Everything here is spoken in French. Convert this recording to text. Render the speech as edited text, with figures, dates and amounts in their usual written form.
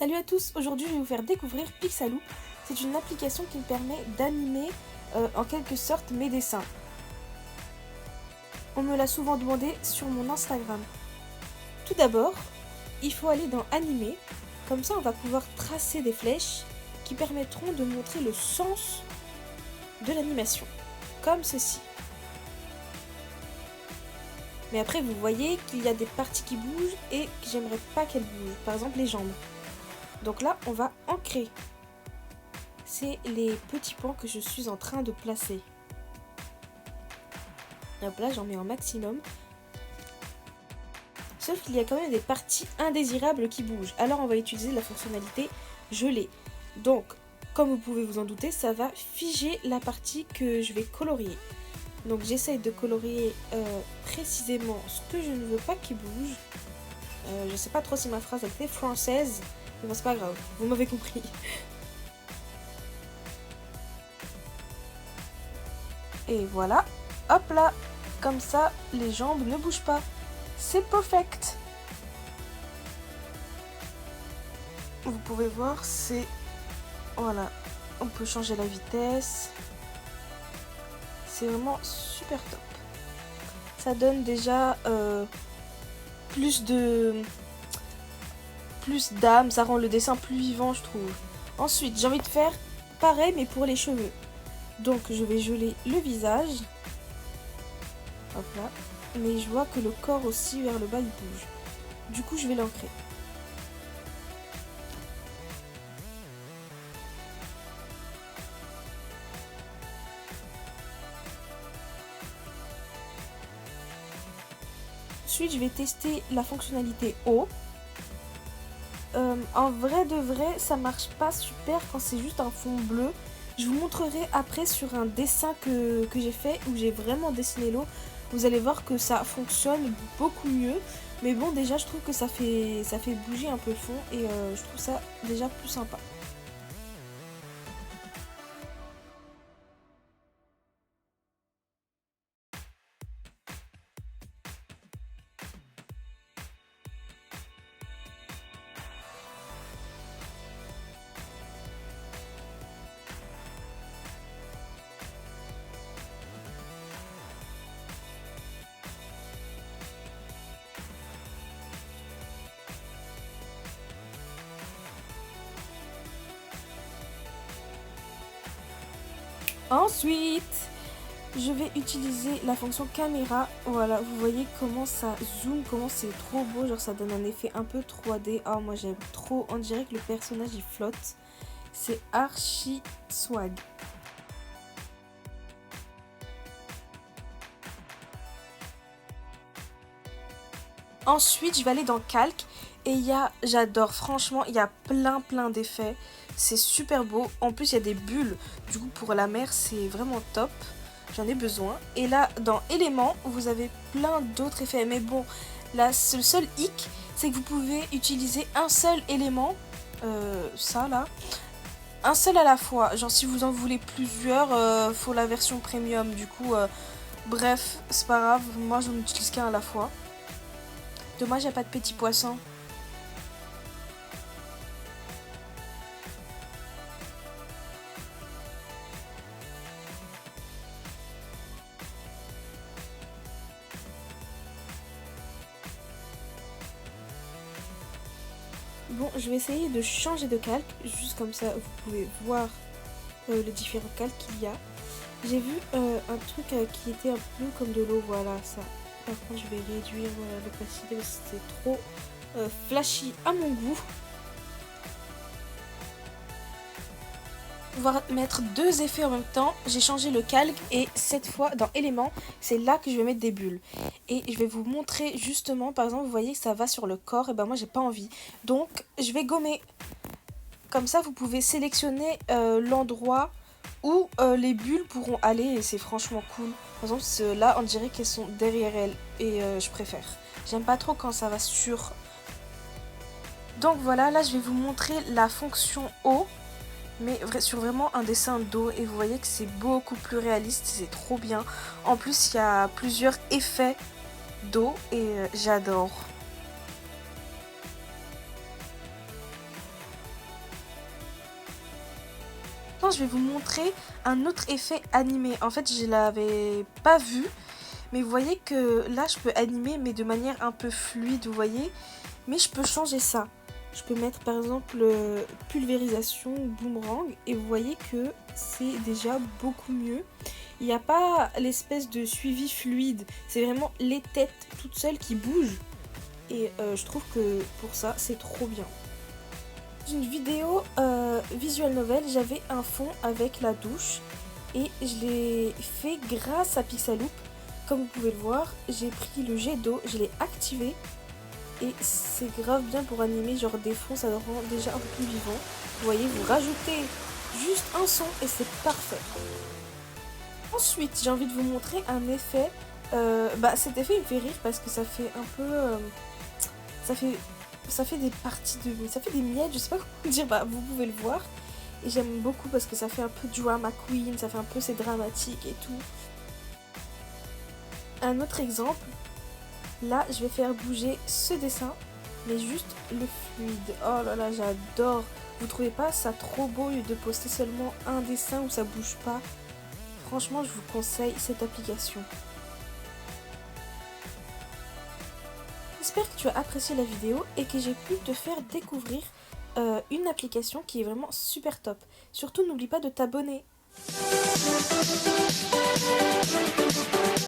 Salut à tous, aujourd'hui je vais vous faire découvrir Pixaloo. C'est une application qui me permet d'animer en quelque sorte mes dessins. On me l'a souvent demandé sur mon Instagram. Tout d'abord, il faut aller dans Animer, comme ça on va pouvoir tracer des flèches qui permettront de montrer le sens de l'animation, comme ceci. Mais après vous voyez qu'il y a des parties qui bougent et que j'aimerais pas qu'elles bougent, par exemple les jambes. Donc là, on va ancrer. C'est les petits pans que je suis en train de placer. Hop là, j'en mets un maximum. Sauf qu'il y a quand même des parties indésirables qui bougent. Alors on va utiliser la fonctionnalité geler. Donc, comme vous pouvez vous en douter, ça va figer la partie que je vais colorier. Donc j'essaye de colorier précisément ce que je ne veux pas qu'il bouge. Je sais pas trop si ma phrase était française. Mais bon, c'est pas grave, vous m'avez compris. Et voilà, hop là, comme ça, les jambes ne bougent pas. C'est perfect. Vous pouvez voir, c'est... Voilà, on peut changer la vitesse. C'est vraiment super top. Ça donne déjà plus d'âme, ça rend le dessin plus vivant, je trouve. Ensuite, j'ai envie de faire pareil, mais pour les cheveux. Donc, je vais geler le visage. Hop là. Mais je vois que le corps aussi, vers le bas, il bouge. Du coup, je vais l'ancrer. Ensuite, je vais tester la fonctionnalité haut. En vrai de vrai, ça marche pas super quand c'est juste un fond bleu. Je vous montrerai après sur un dessin que j'ai fait où j'ai vraiment dessiné l'eau. Vous allez voir que ça fonctionne beaucoup mieux. Mais bon, déjà, je trouve que ça fait bouger un peu le fond et je trouve ça déjà plus sympa. Ensuite, je vais utiliser la fonction caméra. Voilà, vous voyez comment ça zoome, comment c'est trop beau. Genre, ça donne un effet un peu 3D. Oh, moi, j'aime trop. On dirait que le personnage, il flotte. C'est archi swag. Ensuite, je vais aller dans Calque. Et j'adore, franchement, il y a plein d'effets. C'est super beau. En plus, il y a des bulles. Du coup, pour la mer, c'est vraiment top. J'en ai besoin. Et là, dans éléments, vous avez plein d'autres effets. Mais bon, là, le seul hic, c'est que vous pouvez utiliser un seul élément. Ça, là. Un seul à la fois. Genre, si vous en voulez plusieurs, faut la version premium. Du coup, bref, c'est pas grave. Moi, j'en utilise qu'un à la fois. Dommage, il n'y a pas de petits poissons. Bon, je vais essayer de changer de calque, juste comme ça vous pouvez voir les différents calques qu'il y a. J'ai vu un truc qui était un peu comme de l'eau, voilà ça. Par contre, je vais réduire l'opacité parce que c'est trop flashy à mon goût. On va mettre deux effets en même temps. J'ai changé le calque et cette fois dans éléments, c'est là que je vais mettre des bulles. Et je vais vous montrer justement, par exemple, vous voyez que ça va sur le corps, et ben moi j'ai pas envie. Donc je vais gommer. Comme ça vous pouvez sélectionner l'endroit où les bulles pourront aller et c'est franchement cool. Par exemple là on dirait qu'elles sont derrière elles et je préfère. J'aime pas trop quand ça va sur. Donc voilà, là je vais vous montrer la fonction haut. Mais sur vraiment un dessin d'eau et vous voyez que c'est beaucoup plus réaliste, c'est trop bien. En plus il y a plusieurs effets d'eau et j'adore. Maintenant, je vais vous montrer un autre effet animé. En fait, je l'avais pas vu, mais vous voyez que là, je peux animer, mais de manière un peu fluide, vous voyez. Mais je peux changer ça. Je peux mettre par exemple pulvérisation ou boomerang, et vous voyez que c'est déjà beaucoup mieux. Il n'y a pas l'espèce de suivi fluide, c'est vraiment les têtes toutes seules qui bougent. Et je trouve que pour ça, c'est trop bien. Dans une vidéo visual novel, j'avais un fond avec la douche et je l'ai fait grâce à Pixaloop. Comme vous pouvez le voir, j'ai pris le jet d'eau, je l'ai activé et c'est grave bien pour animer genre des fonds, ça le rend déjà un peu plus vivant. Vous voyez, vous rajoutez juste un son et c'est parfait. Ensuite, j'ai envie de vous montrer un effet. Cet effet il me fait rire parce que ça fait un peu... ça fait des parties de... Ça fait des miettes, je sais pas comment dire, vous pouvez le voir. Et j'aime beaucoup parce que ça fait un peu drama queen, ça fait un peu c'est dramatique et tout. Un autre exemple, là je vais faire bouger ce dessin, mais juste le fluide. Oh là là, j'adore. Vous trouvez pas ça trop beau de poster seulement un dessin où ça bouge pas? Franchement, je vous conseille cette application. J'espère que tu as apprécié la vidéo et que j'ai pu te faire découvrir une application qui est vraiment super top. Surtout, n'oublie pas de t'abonner.